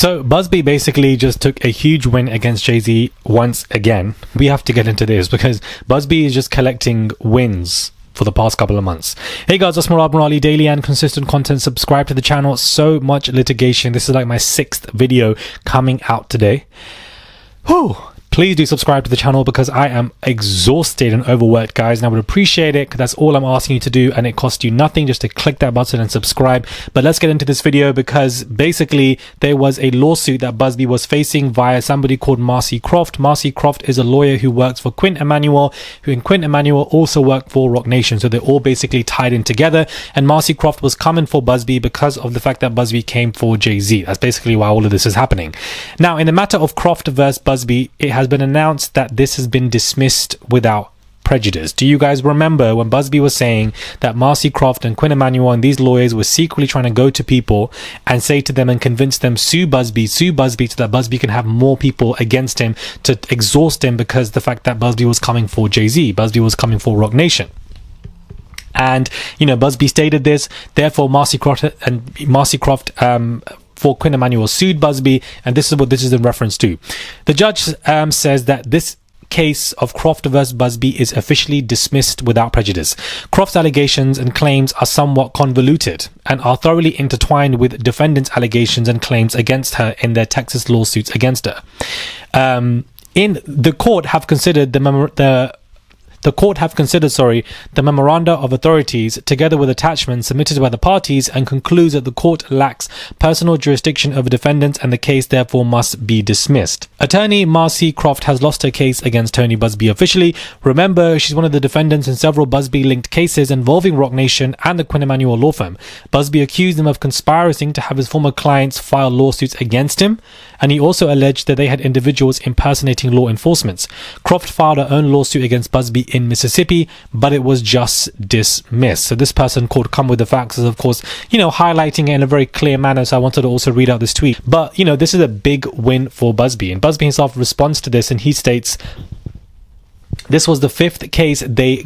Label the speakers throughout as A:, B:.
A: So Buzbee basically just took a huge win against Jay-Z once again. We have to get into this because Buzbee is just collecting wins for the past couple of months. Hey guys, that's Murad Murali, daily and consistent content. Subscribe to the channel. So much litigation. This is like my 6th video coming out today. Whew. Please do subscribe to the channel because I am exhausted and overworked, guys, and I would appreciate it because that's all I'm asking you to do, and it costs you nothing just to click that button and subscribe. But let's get into this video because basically there was a lawsuit that Buzbee was facing via somebody called Marcy Croft. Marcy Croft is a lawyer who works for Quint Emanuel, who in Quint Emanuel also work for Roc Nation, so they're all basically tied in together. And Marcy Croft was coming for Buzbee because of the fact that Buzbee came for Jay-Z. That's basically why all of this is happening. Now, in the matter of Croft versus Buzbee, it has been announced that this has been dismissed without prejudice. Do you guys remember when Buzbee was saying that Marcy Croft and Quint Emanuel and these lawyers were secretly trying to go to people and say to them and convince them, sue Buzbee so that Buzbee can have more people against him to exhaust him, because the fact that Buzbee was coming for Jay-Z, Buzbee was coming for Roc Nation. And, you know, Buzbee stated this, therefore Marcy Croft for Quint Emanuel sued Buzbee, and this is what this is in reference to. The judge says that this case of Croft versus Buzbee is officially dismissed without prejudice. Croft's allegations and claims are somewhat convoluted and are thoroughly intertwined with defendants' allegations and claims against her in their Texas lawsuits against her. The court have considered the memoranda of authorities together with attachments submitted by the parties, and concludes that the court lacks personal jurisdiction over defendants and the case therefore must be dismissed. Attorney Marcy Croft has lost her case against Tony Buzbee officially. Remember, she's one of the defendants in several Buzbee-linked cases involving Roc Nation and the Quint Emanuel law firm. Buzbee accused him of conspiring to have his former clients file lawsuits against him, and he also alleged that they had individuals impersonating law enforcement. Croft filed her own lawsuit against Buzbee in Mississippi, but it was just dismissed. So this person called Come With The Facts is, of course, you know, highlighting it in a very clear manner, so I wanted to also read out this tweet. But, you know, this is a big win for Buzbee, and Buzbee himself responds to this, and he states, this was the 5th case they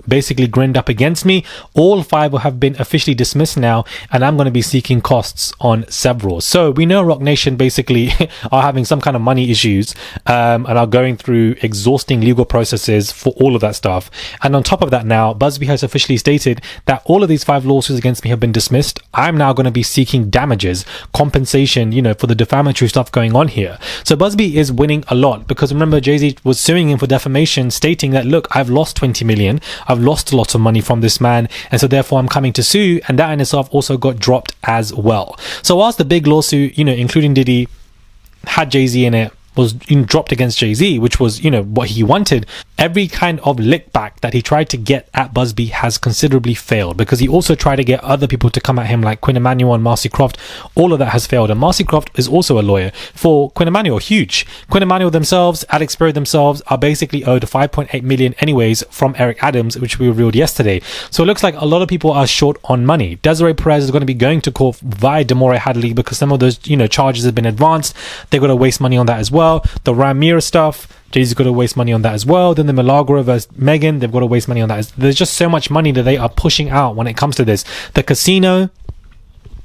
A: basically grinned up against me. All 5 have been officially dismissed now, and I'm going to be seeking costs on several. So we know Roc Nation basically are having some kind of money issues and are going through exhausting legal processes for all of that stuff. And on top of that, now Buzbee has officially stated that all of these 5 lawsuits against me have been dismissed. I'm now going to be seeking damages, compensation, you know, for the defamatory stuff going on here. So Buzbee is winning a lot, because remember, Jay-Z was suing him for defamation, stating that, look, I've lost 20 million, I've lost a lot of money from this man, and so therefore I'm coming to sue, and that in itself also got dropped as well. So whilst the big lawsuit, you know, including Diddy, had Jay-Z in it, was dropped against Jay-Z, which was, you know, what he wanted, every kind of lick back that he tried to get at Buzbee has considerably failed, because he also tried to get other people to come at him like Quint Emanuel and Marcy Croft. All of that has failed, and Marcy Croft is also a lawyer for Quint Emanuel, huge. Quint Emanuel themselves, Alex Perry themselves, are basically owed 5.8 million anyways from Eric Adams, which we revealed yesterday. So it looks like a lot of people are short on money. Desiree Perez is going to be going to court via Demore Hadley because some of those, you know, charges have been advanced. They're going to waste money on that as well. The Ramir stuff, Jay-Z's got to waste money on that as well. Then the Milagro versus Megan, they've got to waste money on that. There's just so much money that they are pushing out when it comes to this. The casino,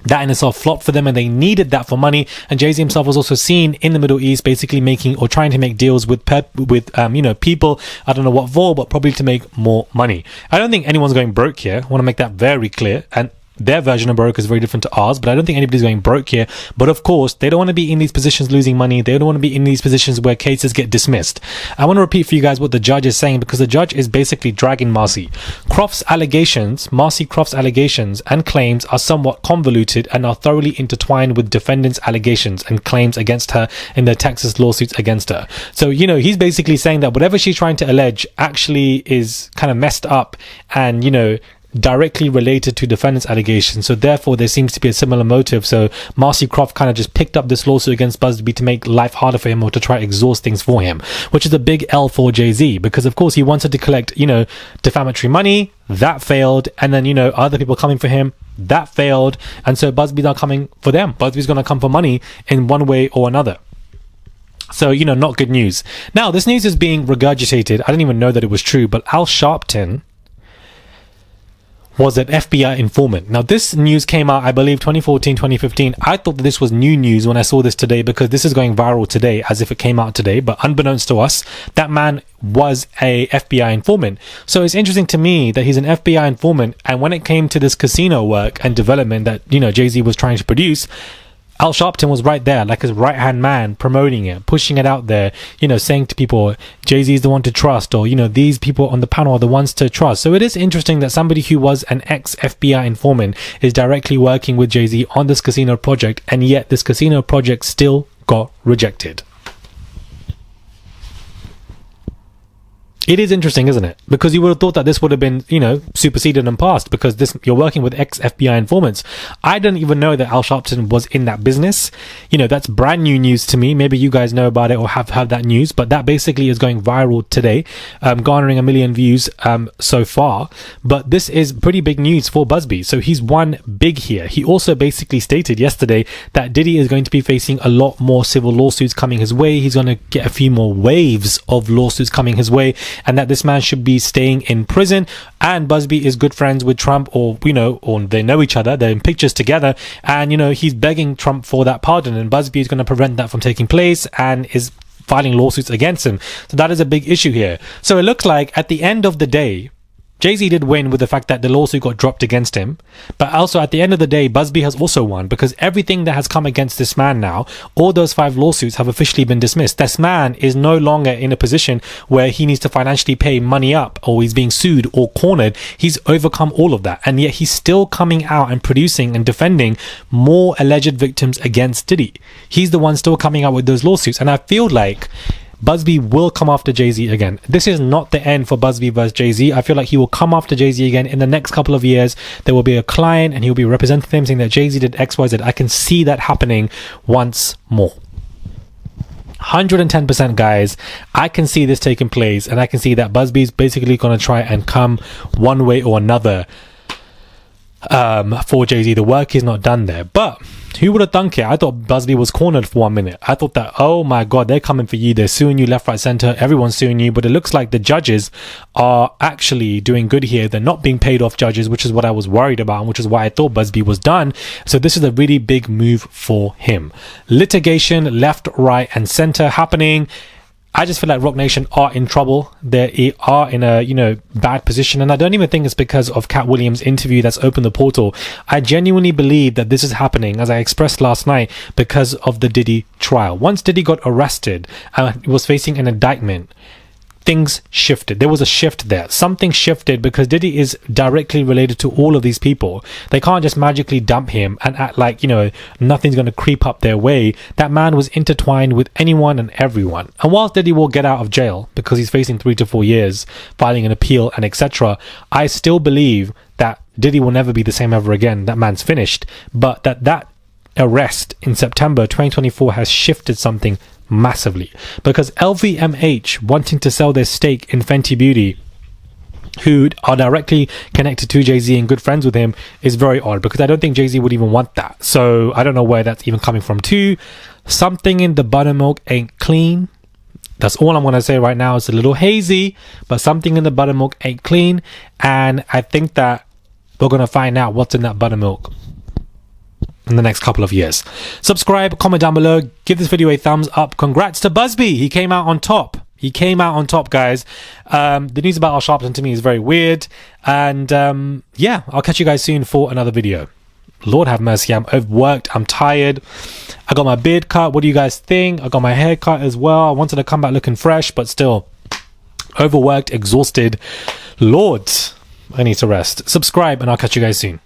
A: that in itself flopped for them, and they needed that for money. And Jay-Z himself was also seen in the Middle East basically making or trying to make deals with you know, people, I don't know what for, but probably to make more money. I don't think anyone's going broke here. I want to make that very clear. And their version of broke is very different to ours, but I don't think anybody's going broke here. But of course, they don't want to be in these positions losing money. They don't want to be in these positions where cases get dismissed. I want to repeat for you guys what the judge is saying, because the judge is basically dragging Marcy Croft's allegations and claims are somewhat convoluted and are thoroughly intertwined with defendants' allegations and claims against her in their Texas lawsuits against her. So, you know, he's basically saying that whatever she's trying to allege actually is kind of messed up and, you know, directly related to defendant's allegations. So therefore there seems to be a similar motive. So Marcy Croft kind of just picked up this lawsuit against Buzbee to make life harder for him or to try to exhaust things for him, which is a big L for Jay-Z, because of course he wanted to collect, you know, defamatory money. That failed. And then, you know, other people coming for him, that failed. And so Buzbee's not coming for them. Buzbee's going to come for money in one way or another. So, you know, not good news. Now, this news is being regurgitated. I didn't even know that it was true, but Al Sharpton was an FBI informant. Now, this news came out, I believe, 2014, 2015. I thought that this was new news when I saw this today because this is going viral today as if it came out today. But unbeknownst to us, that man was a FBI informant. So it's interesting to me that he's an FBI informant. And when it came to this casino work and development that, you know, Jay-Z was trying to produce, Al Sharpton was right there, like his right-hand man, promoting it, pushing it out there, you know, saying to people, Jay-Z is the one to trust, or, you know, these people on the panel are the ones to trust. So it is interesting that somebody who was an ex-FBI informant is directly working with Jay-Z on this casino project, and yet this casino project still got rejected. It is interesting, isn't it? Because you would have thought that this would have been, you know, superseded and passed because you're working with ex-FBI informants. I didn't even know that Al Sharpton was in that business. You know, that's brand new news to me. Maybe you guys know about it or have heard that news, but that basically is going viral today, garnering 1 million views so far. But this is pretty big news for Buzbee. So he's won big here. He also basically stated yesterday that Diddy is going to be facing a lot more civil lawsuits coming his way. He's going to get a few more waves of lawsuits coming his way, and that this man should be staying in prison. And Buzbee is good friends with Trump, or, you know, or they know each other, they're in pictures together, and, you know, he's begging Trump for that pardon, and Buzbee is going to prevent that from taking place and is filing lawsuits against him. So that is a big issue here. So it looks like at the end of the day, Jay-Z did win with the fact that the lawsuit got dropped against him. But also at the end of the day, Buzbee has also won because everything that has come against this man now, all those 5 lawsuits have officially been dismissed. This man is no longer in a position where he needs to financially pay money up, or he's being sued or cornered. He's overcome all of that. And yet he's still coming out and producing and defending more alleged victims against Diddy. He's the one still coming out with those lawsuits. And I feel like Buzbee will come after Jay-Z again. This is not the end for Buzbee versus Jay-Z. I feel like he will come after Jay-Z again in the next couple of years. There will be a client and he'll be representing them saying that Jay-Z did XYZ. I can see that happening once more. 110%, guys. I can see this taking place, and I can see that Buzbee is basically going to try and come one way or another for Jay-Z. The work is not done there, but who would have thunk it? I thought Buzbee was cornered for 1 minute. I thought that, oh my god, they're coming for you, they're suing you left, right, center, everyone's suing you. But it looks like the judges are actually doing good here. They're not being paid off judges, which is what I was worried about, and which is why I thought Buzbee was done. So this is a really big move for him. Litigation left, right, and center happening. I just feel like Rock Nation are in trouble. They are in a, you know, bad position. And I don't even think it's because of Cat Williams' interview that's opened the portal. I genuinely believe that this is happening, as I expressed last night, because of the Diddy trial. Once Diddy got arrested and was facing an indictment, things shifted. There was a shift there. Something shifted because Diddy is directly related to all of these people. They can't just magically dump him and act like, you know, nothing's going to creep up their way. That man was intertwined with anyone and everyone. And whilst Diddy will get out of jail because he's facing 3 to 4 years, filing an appeal and etc., I still believe that Diddy will never be the same ever again. That man's finished. But that arrest in September 2024 has shifted something massively, because LVMH wanting to sell their stake in Fenty Beauty, who are directly connected to Jay-Z and good friends with him, is very odd, because I don't think Jay-Z would even want that. So I don't know where that's even coming from too. Something in the buttermilk ain't clean. That's all I'm going to say right now. It's a little hazy, but something in the buttermilk ain't clean, and I think that we're going to find out what's in that buttermilk in the next couple of years. Subscribe, comment down below, give this video a thumbs up. Congrats to Buzbee. He came out on top. He came out on top, guys. The news about Al Sharpton to me is very weird. And yeah, I'll catch you guys soon for another video. Lord have mercy, I'm overworked, I'm tired. I got my beard cut. What do you guys think? I got my hair cut as well. I wanted to come back looking fresh, but still overworked, exhausted. Lord, I need to rest. Subscribe and I'll catch you guys soon.